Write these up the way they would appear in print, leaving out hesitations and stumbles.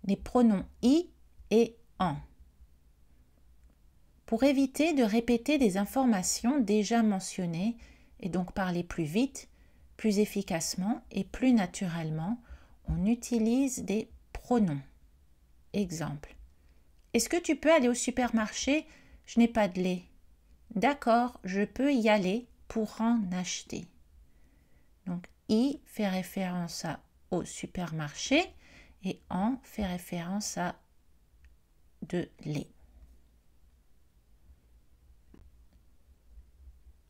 les pronoms i et en. Pour éviter de répéter des informations déjà mentionnées et donc parler plus vite, plus efficacement et plus naturellement, on utilise des pronoms. Exemple. Est-ce que tu peux aller au supermarché? Je n'ai pas de lait. D'accord, je peux y aller pour en acheter. Donc, i fait référence au supermarché et en fait référence à de lait.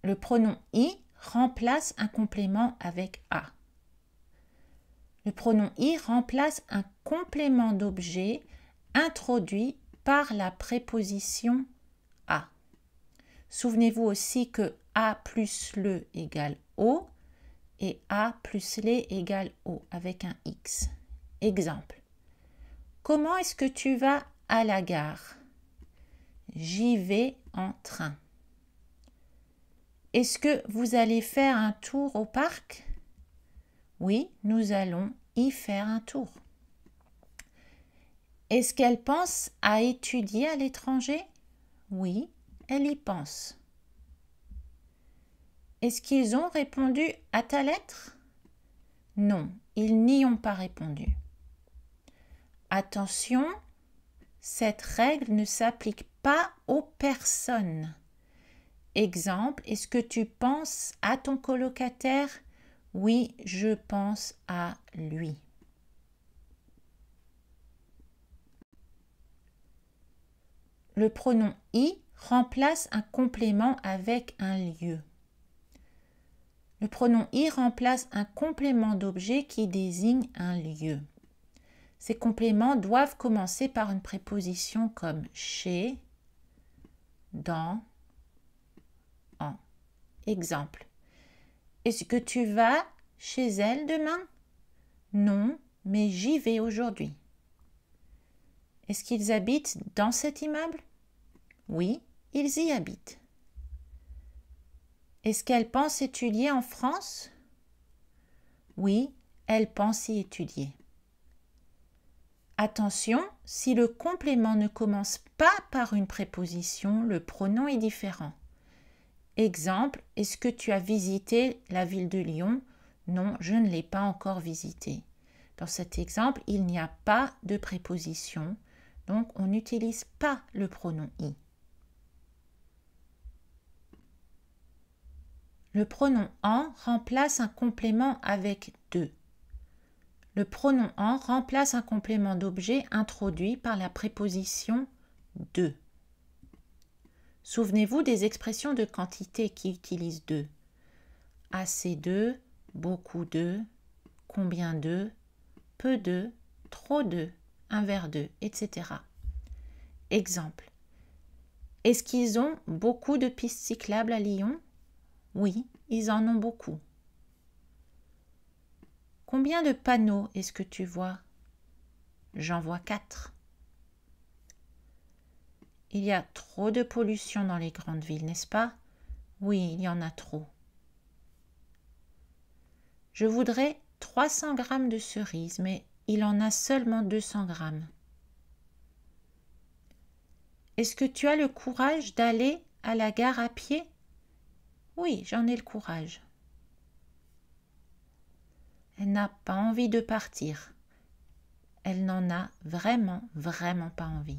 Le pronom i remplace un complément avec a. Le pronom i remplace un complément d'objet introduit par la préposition a. Souvenez-vous aussi que a plus le égale o et a plus les égale o avec un x. Exemple. Comment est-ce que tu vas à la gare? J'y vais en train. Est-ce que vous allez faire un tour au parc? Oui, nous allons y faire un tour. Est-ce qu'elle pense à étudier à l'étranger? Oui, elle y pense. Est-ce qu'ils ont répondu à ta lettre? Non, ils n'y ont pas répondu. Attention, cette règle ne s'applique pas aux personnes. Exemple, est-ce que tu penses à ton colocataire? Oui, je pense à lui. Le pronom i remplace un complément avec un lieu. Le pronom i remplace un complément d'objet qui désigne un lieu. Ces compléments doivent commencer par une préposition comme chez, dans, en. Exemple. Est-ce que tu vas chez elle demain? Non, mais j'y vais aujourd'hui. Est-ce qu'ils habitent dans cet immeuble? Oui, ils y habitent. Est-ce qu'elle pense étudier en France? Oui, elle pense y étudier. Attention, si le complément ne commence pas par une préposition, le pronom est différent. Exemple, est-ce que tu as visité la ville de Lyon? Non, je ne l'ai pas encore visitée. Dans cet exemple, il n'y a pas de préposition, donc on n'utilise pas le pronom i. Le pronom en remplace un complément avec de. Le pronom en remplace un complément d'objet introduit par la préposition de. Souvenez-vous des expressions de quantité qui utilisent de. Assez de, beaucoup de, combien de, peu de, trop de, un verre de, etc. Exemple. Est-ce qu'ils ont beaucoup de pistes cyclables à Lyon? Oui, ils en ont beaucoup. Combien de panneaux est-ce que tu vois? J'en vois 4. Il y a trop de pollution dans les grandes villes, n'est-ce pas? Oui, il y en a trop. Je voudrais 300 grammes de cerises, mais il en a seulement 200 grammes. Est-ce que tu as le courage d'aller à la gare à pied? Oui, j'en ai le courage. Elle n'a pas envie de partir. Elle n'en a vraiment, vraiment pas envie.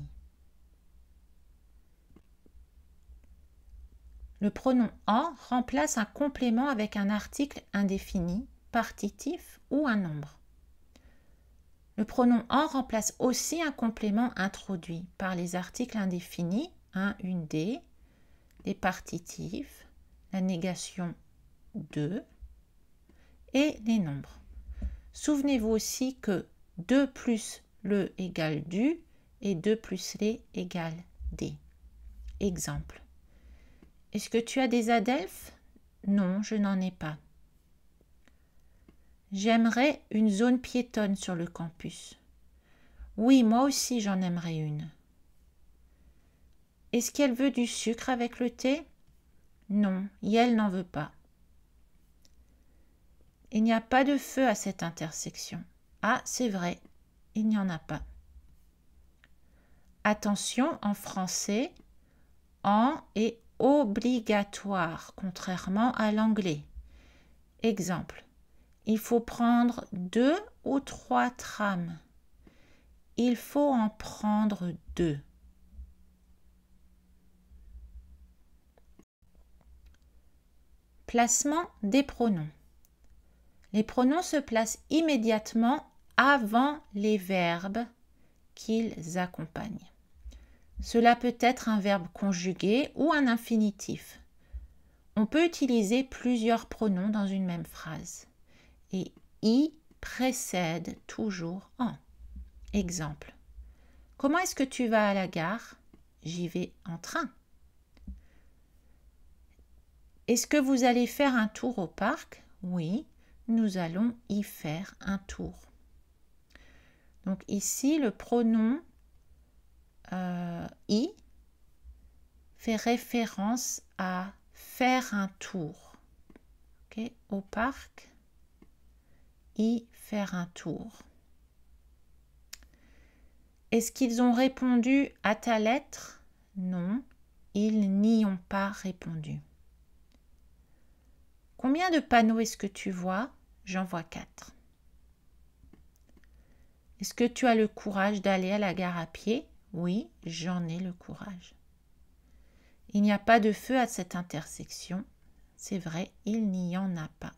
Le pronom en remplace un complément avec un article indéfini, partitif ou un nombre. Le pronom en remplace aussi un complément introduit par les articles indéfinis, un, une, des partitifs, la négation de et les nombres. Souvenez-vous aussi que 2 plus le égale du et 2 plus les égale des. Exemple. Est-ce que tu as des adelphes? Non, je n'en ai pas. J'aimerais une zone piétonne sur le campus. Oui, moi aussi j'en aimerais une. Est-ce qu'elle veut du sucre avec le thé? Non, elle n'en veut pas. Il n'y a pas de feu à cette intersection. Ah, c'est vrai, il n'y en a pas. Attention, en français, en est obligatoire, contrairement à l'anglais. Exemple, il faut prendre 2 ou 3 trams. Il faut en prendre 2. Placement des pronoms. Les pronoms se placent immédiatement avant les verbes qu'ils accompagnent. Cela peut être un verbe conjugué ou un infinitif. On peut utiliser plusieurs pronoms dans une même phrase. Et i précède toujours en. Exemple. Comment est-ce que tu vas à la gare? J'y vais en train. Est-ce que vous allez faire un tour au parc? Oui, nous allons y faire un tour. Donc ici, le pronom i fait référence à faire un tour. Okay? Au parc, y faire un tour. Est-ce qu'ils ont répondu à ta lettre? Non, ils n'y ont pas répondu. Combien de panneaux est-ce que tu vois? J'en vois 4. Est-ce que tu as le courage d'aller à la gare à pied? Oui, j'en ai le courage. Il n'y a pas de feu à cette intersection. C'est vrai, il n'y en a pas.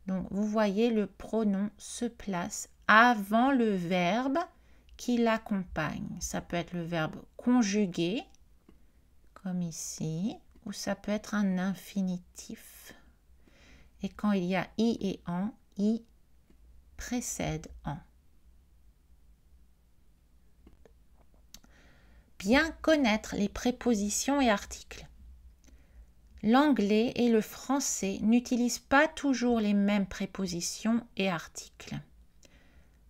Donc, vous voyez, le pronom se place avant le verbe qui l'accompagne. Ça peut être le verbe conjugué, comme ici, ou ça peut être un infinitif. Et quand il y a i et en, i précède en. Bien connaître les prépositions et articles. L'anglais et le français n'utilisent pas toujours les mêmes prépositions et articles.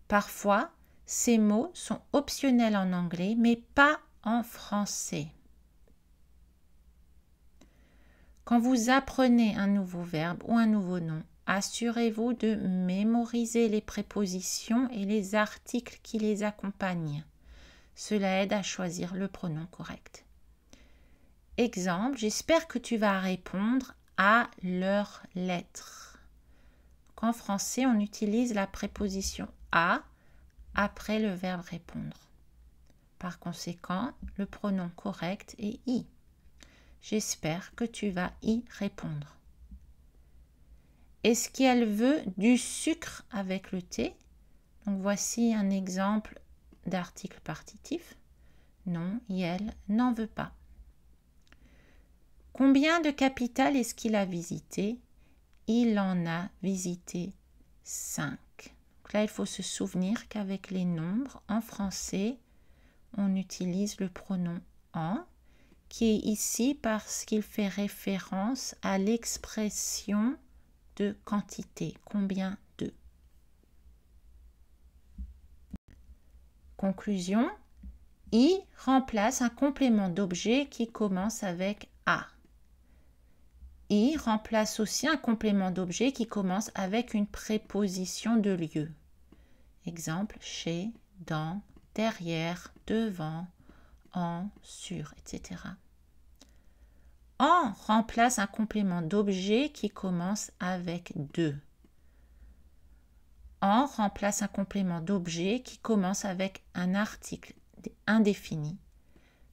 Parfois, ces mots sont optionnels en anglais, mais pas en français. Quand vous apprenez un nouveau verbe ou un nouveau nom, assurez-vous de mémoriser les prépositions et les articles qui les accompagnent. Cela aide à choisir le pronom correct. Exemple, j'espère que tu vas répondre à leur lettre. En français, on utilise la préposition à après le verbe répondre. Par conséquent, le pronom correct est i. J'espère que tu vas y répondre. Est-ce qu'elle veut du sucre avec le thé? Donc voici un exemple d'article partitif. Non, elle n'en veut pas. Combien de capitales est-ce qu'il a visité? Il en a visité 5. Donc là, il faut se souvenir qu'avec les nombres, en français, on utilise le pronom en, qui est ici parce qu'il fait référence à l'expression de quantité. Combien de? Conclusion. I remplace un complément d'objet qui commence avec A. I remplace aussi un complément d'objet qui commence avec une préposition de lieu. Exemple, chez, dans, derrière, devant, en, sur, etc. En remplace un complément d'objet qui commence avec de. En remplace un complément d'objet qui commence avec un article indéfini,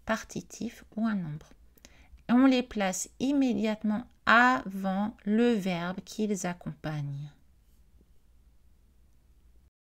partitif ou un nombre. Et on les place immédiatement avant le verbe qu'ils accompagnent.